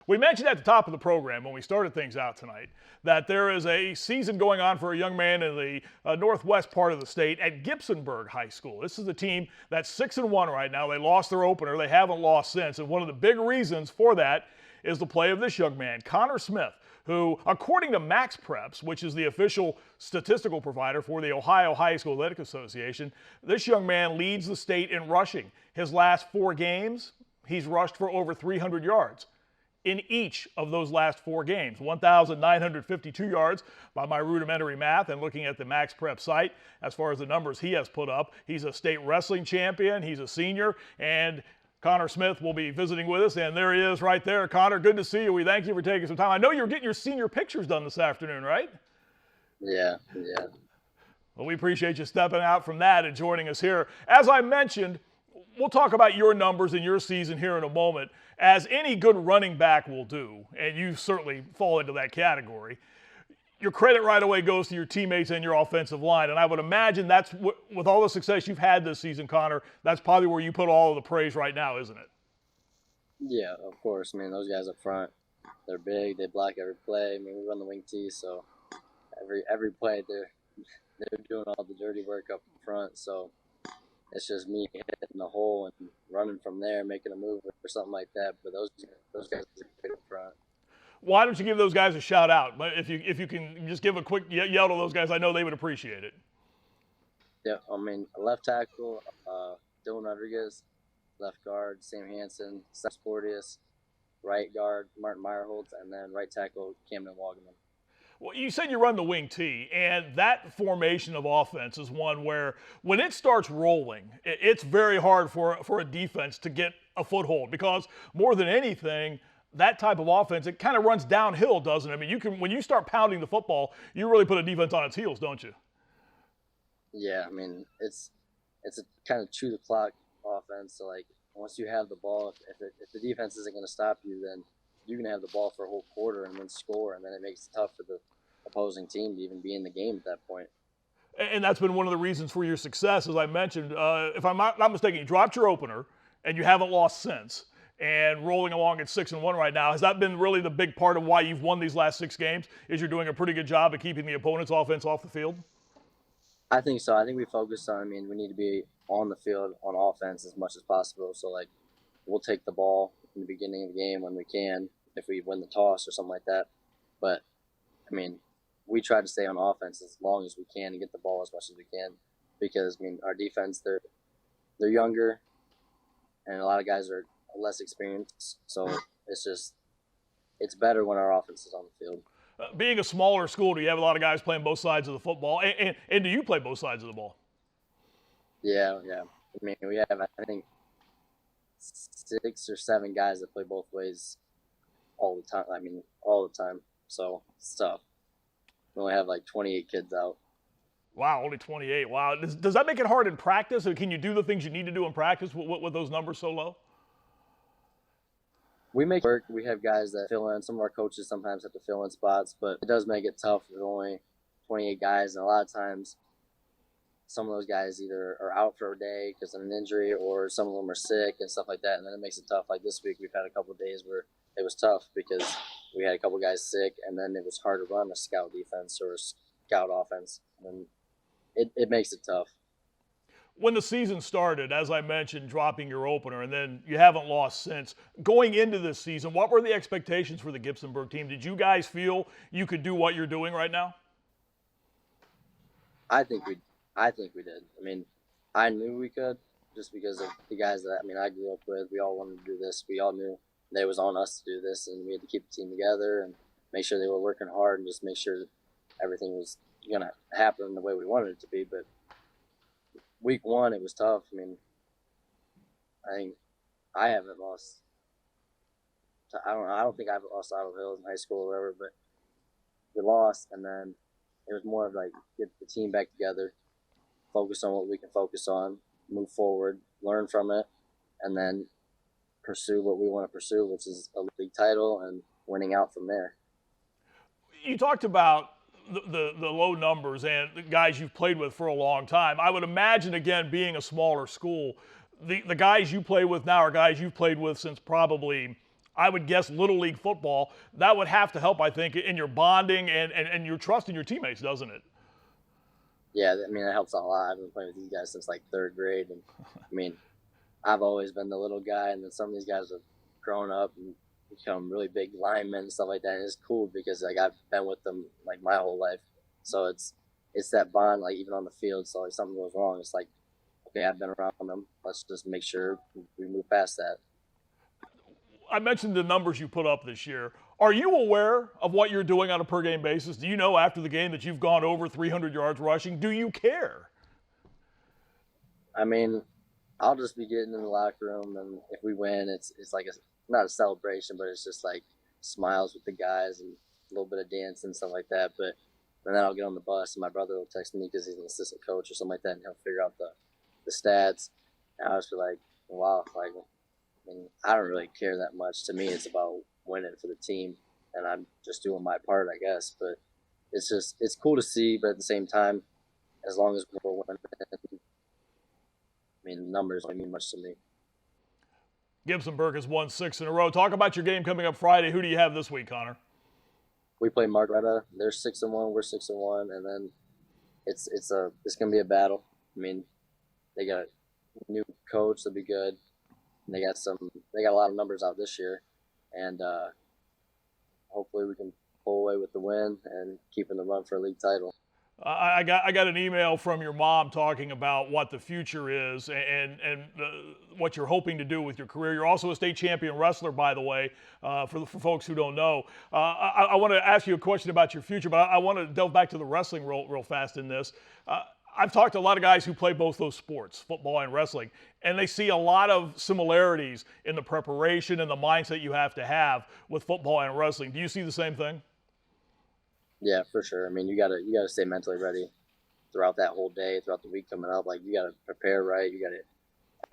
We mentioned at the top of the program when we started things out tonight that there is a season going on for a young man in the northwest part of the state at Gibsonburg High School. This is a team that's 6-1 right now. They lost their opener. They haven't lost since. And one of the big reasons for that is the play of this young man, Connor Smith, who, according to Max Preps, which is the official statistical provider for the Ohio High School Athletic Association, this young man leads the state in rushing. His last 4 games, he's rushed for over 300 yards. In each of those last 4 games, 1,952 yards by my rudimentary math and looking at the Max Prep site as far as the numbers he has put up. He's a state wrestling champion, he's a senior, and Connor Smith will be visiting with us, and there he is right there. Connor, good to see you. We thank you for taking some time. I know you're getting your senior pictures done this afternoon, right? Yeah. Well, we appreciate you stepping out from that and joining us here. As I mentioned, we'll talk about your numbers in your season here in a moment, as any good running back will do, and you certainly fall into that category. Your credit right away goes to your teammates and your offensive line, and I would imagine that's with all the success you've had this season, Connor, that's probably where you put all of the praise right now, isn't it? Yeah, of course. I mean, those guys up front, they're big. They block every play. I mean, we run the wing tee, so every play they're doing all the dirty work up front. So it's just me hitting the hole and running from there, making a move or something like that. But those guys are great up front. Why don't you give those guys a shout out? If you can just give a quick yell to those guys, I know they would appreciate it. Yeah, I mean, left tackle, Dylan Rodriguez, left guard, Sam Hansen, Seth Sportius, right guard, Martin Meyerholtz, and then right tackle, Camden Wagaman. Well, you said you run the wing tee, and that formation of offense is one where when it starts rolling, it's very hard for a defense to get a foothold because more than anything, that type of offense, it kind of runs downhill, doesn't it? I mean, when you start pounding the football, you really put a defense on its heels, don't you? Yeah, I mean, it's a kind of chew the clock offense. So, like, once you have the ball, if the defense isn't going to stop you, then you can have the ball for a whole quarter and then score, and then it makes it tough for the opposing team to even be in the game at that point. And that's been one of the reasons for your success, as I mentioned. If I'm not mistaken, you dropped your opener, and you haven't lost since. And rolling along at 6-1 right now, has that been really the big part of why you've won these last 6 games? Is you're doing a pretty good job of keeping the opponent's offense off the field? I think so. I think we focus on, I mean, we need to be on the field on offense as much as possible. So, like, we'll take the ball in the beginning of the game when we can, if we win the toss or something like that. But, I mean, we try to stay on offense as long as we can and get the ball as much as we can. Because, I mean, our defense, they're younger, and a lot of guys are less experienced, so it's better when our offense is on the field. Being a smaller school, do you have a lot of guys playing both sides of the football? And do you play both sides of the ball? Yeah. I mean, we have, I think, 6 or 7 guys that play both ways all the time. I mean, all the time. So it's tough. We only have like 28 kids out. Wow, only 28. Wow. Does that make it hard in practice? Or can you do the things you need to do in practice with those numbers so low? We make it work. We have guys that fill in. Some of our coaches sometimes have to fill in spots, but it does make it tough with only 28 guys. And a lot of times, some of those guys either are out for a day because of an injury, or some of them are sick and stuff like that. And then it makes it tough. Like this week, we've had a couple of days where it was tough because we had a couple of guys sick, and then it was hard to run a scout defense or a scout offense. And it makes it tough. When the season started, as I mentioned, dropping your opener, and then you haven't lost since. Going into this season, what were the expectations for the Gibsonburg team? Did you guys feel you could do what you're doing right now? I think we did. I mean, I knew we could just because of the guys that I grew up with. We all wanted to do this. We all knew that it was on us to do this, and we had to keep the team together and make sure they were working hard and just make sure that everything was going to happen the way we wanted it to be. But week 1, it was tough. I mean, I think I haven't lost. I don't think I've lost Idle Hills in high school or whatever, but we lost, and then it was more of like get the team back together, focus on what we can focus on, move forward, learn from it, and then pursue what we want to pursue, which is a league title and winning out from there. You talked about the low numbers and the guys you've played with for a long time. I would imagine, again, being a smaller school, the guys you play with now are guys you've played with since probably, I would guess Little League football. That would have to help, I think, in your bonding and your trust in your teammates, doesn't it? Yeah, I mean, it helps a lot. I've been playing with these guys since like third grade, and I mean, I've always been the little guy, and then some of these guys have grown up and become really big linemen and stuff like that. And it's cool because like I've been with them like my whole life, so it's that bond. Like even on the field, so if something goes wrong, it's like, okay, I've been around them. Let's just make sure we move past that. I mentioned the numbers you put up this year. Are you aware of what you're doing on a per game basis? Do you know after the game that you've gone over 300 yards rushing? Do you care? I mean, I'll just be getting in the locker room, and if we win, it's like not a celebration, but it's just like smiles with the guys and a little bit of dancing and stuff like that. But and then I'll get on the bus, and my brother will text me because he's an assistant coach or something like that, and he'll figure out the stats. And I'll just be like, wow, like I mean, I don't really care that much. To me, it's about winning for the team, and I'm just doing my part, I guess. But it's cool to see, but at the same time, as long as we're winning, I mean, numbers don't mean much to me. Gibsonburg has won 6 in a row. Talk about your game coming up Friday. Who do you have this week, Connor? We play Margaretta. They're 6-1. We're 6-1, and then it's gonna be a battle. I mean, they got a new coach. They'll be good. And they got a lot of numbers out this year, and hopefully we can pull away with the win and keep in the run for a league title. I got an email from your mom talking about what the future is and what you're hoping to do with your career. You're also a state champion wrestler, by the way, for folks who don't know. I want to ask you a question about your future, but I want to delve back to the wrestling real fast in this. I've talked to a lot of guys who play both those sports, football and wrestling, and they see a lot of similarities in the preparation and the mindset you have to have with football and wrestling. Do you see the same thing? Yeah, for sure. I mean, you gotta stay mentally ready throughout that whole day, throughout the week coming up. Like you gotta prepare right. You gotta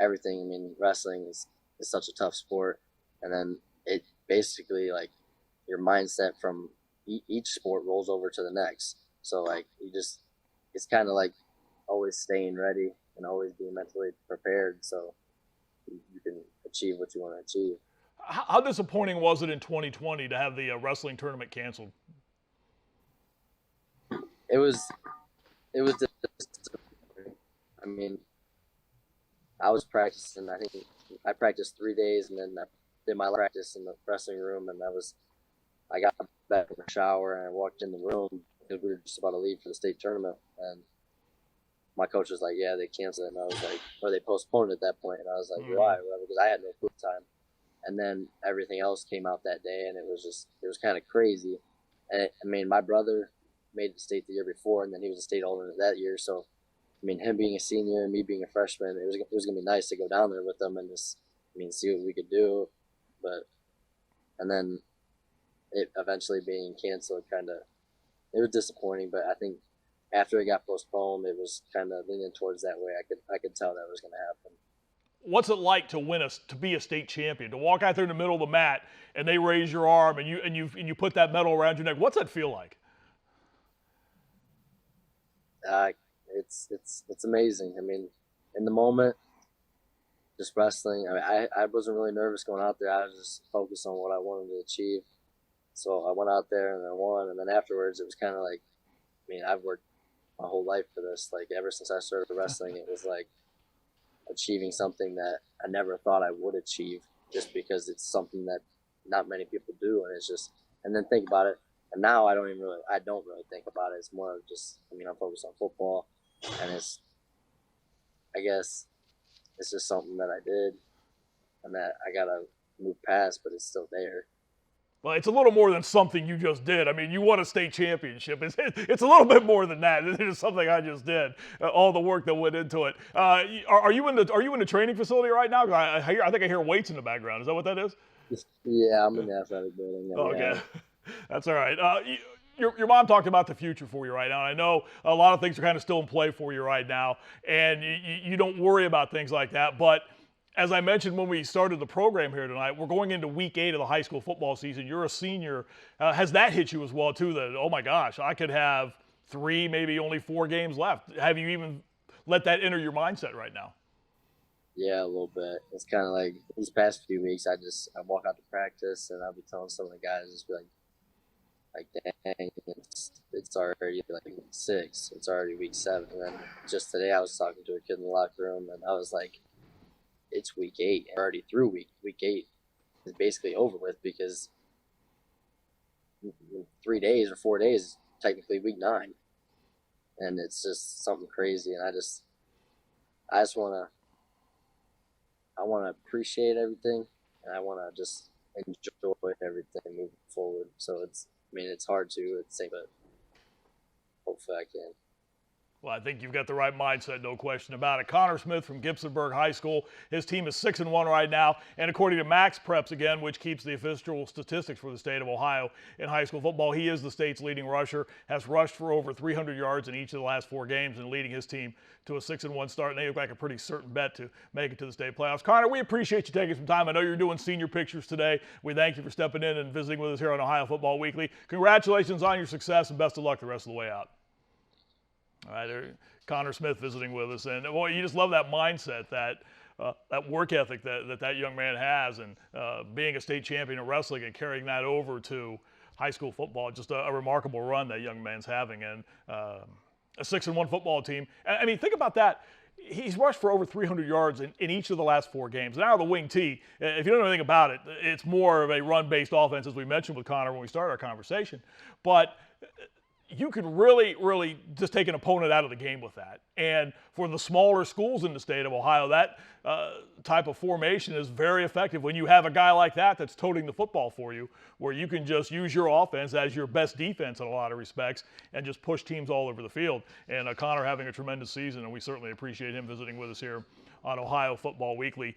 everything. I mean, wrestling is such a tough sport, and then it basically like your mindset from each sport rolls over to the next. So like it's kind of like always staying ready and always being mentally prepared, so you can achieve what you want to achieve. How disappointing was it in 2020 to have the wrestling tournament canceled? It was I mean, I was practicing. I think I practiced 3 days, and then I did my practice in the wrestling room. And I got back in the shower and I walked in the room because we were just about to leave for the state tournament. And my coach was like, "Yeah, they canceled it." And I was like, or they postponed it at that point. And I was like, "Why?" Because I had no food time. And then everything else came out that day, and it was kind of crazy. And I mean, my brother made the state the year before, and then he was a state alternate that year. So, I mean, him being a senior and me being a freshman, it was gonna be nice to go down there with them and just, I mean, see what we could do. But, and then it eventually being canceled, it was disappointing. But I think after it got postponed, it was kind of leaning towards that way. I could tell that was gonna happen. What's it like to be a state champion, to walk out there in the middle of the mat and they raise your arm and you put that medal around your neck? What's that feel like? It's amazing. I mean, in the moment, just wrestling. I mean, I wasn't really nervous going out there. I was just focused on what I wanted to achieve. So I went out there and I won. And then afterwards, it was kind of like, I mean, I've worked my whole life for this. Like ever since I started wrestling, it was like achieving something that I never thought I would achieve, just because it's something that not many people do. And it's just, and then think about it. And now I don't really think about it. It's more of just, I mean, I'm focused on football, and I guess it's just something that I did and that I got to move past, but it's still there. Well, it's a little more than something you just did. I mean, you won a state championship. It's a little bit more than that. It's just something I just did. All the work that went into it. Are you in the training facility right now? I think I hear weights in the background. Is that what that is? Yeah, I'm in the athletic building. Okay, that's all right. Your mom talked about the future for you right now. And I know a lot of things are kind of still in play for you right now, and you don't worry about things like that. But as I mentioned when we started the program here tonight, we're going into week 8 of the high school football season. You're a senior. Has that hit you as well, too, that, oh, my gosh, I could have 3, maybe only 4 games left? Have you even let that enter your mindset right now? Yeah, a little bit. It's kind of like these past few weeks, I walk out to practice and I'll be telling some of the guys, just be like, dang, it's already like week 6, it's already week 7. And then just today, I was talking to a kid in the locker room, and I was like, it's week 8, we're already through week 8. It's basically over with because 3 days or 4 days is technically week 9, and it's just something crazy. And I just want to appreciate everything, and I want to just enjoy everything moving forward. So it's hard to say, but hopefully I can. Well, I think you've got the right mindset, no question about it. Connor Smith from Gibsonburg High School. His team is 6-1 right now, and according to Max Preps, again, which keeps the official statistics for the state of Ohio in high school football, he is the state's leading rusher, has rushed for over 300 yards in each of the last 4 games, and leading his team to a 6-1 start. And they look like a pretty certain bet to make it to the state playoffs. Connor, we appreciate you taking some time. I know you're doing senior pictures today. We thank you for stepping in and visiting with us here on Ohio Football Weekly. Congratulations on your success, and best of luck the rest of the way out. All right, Connor Smith visiting with us, and boy, you just love that mindset, that work ethic that young man has, and being a state champion in wrestling and carrying that over to high school football. Just a remarkable run that young man's having, and a 6-1 football team. I mean, think about that. He's rushed for over 300 yards in each of the last 4 games. Now the wing T, if you don't know anything about it, it's more of a run-based offense, as we mentioned with Connor when we started our conversation. But you can really just take an opponent out of the game with that. And for the smaller schools in the state of Ohio, that type of formation is very effective when you have a guy like that that's toting the football for you, where you can just use your offense as your best defense in a lot of respects and just push teams all over the field. And Connor having a tremendous season, and we certainly appreciate him visiting with us here on Ohio Football Weekly.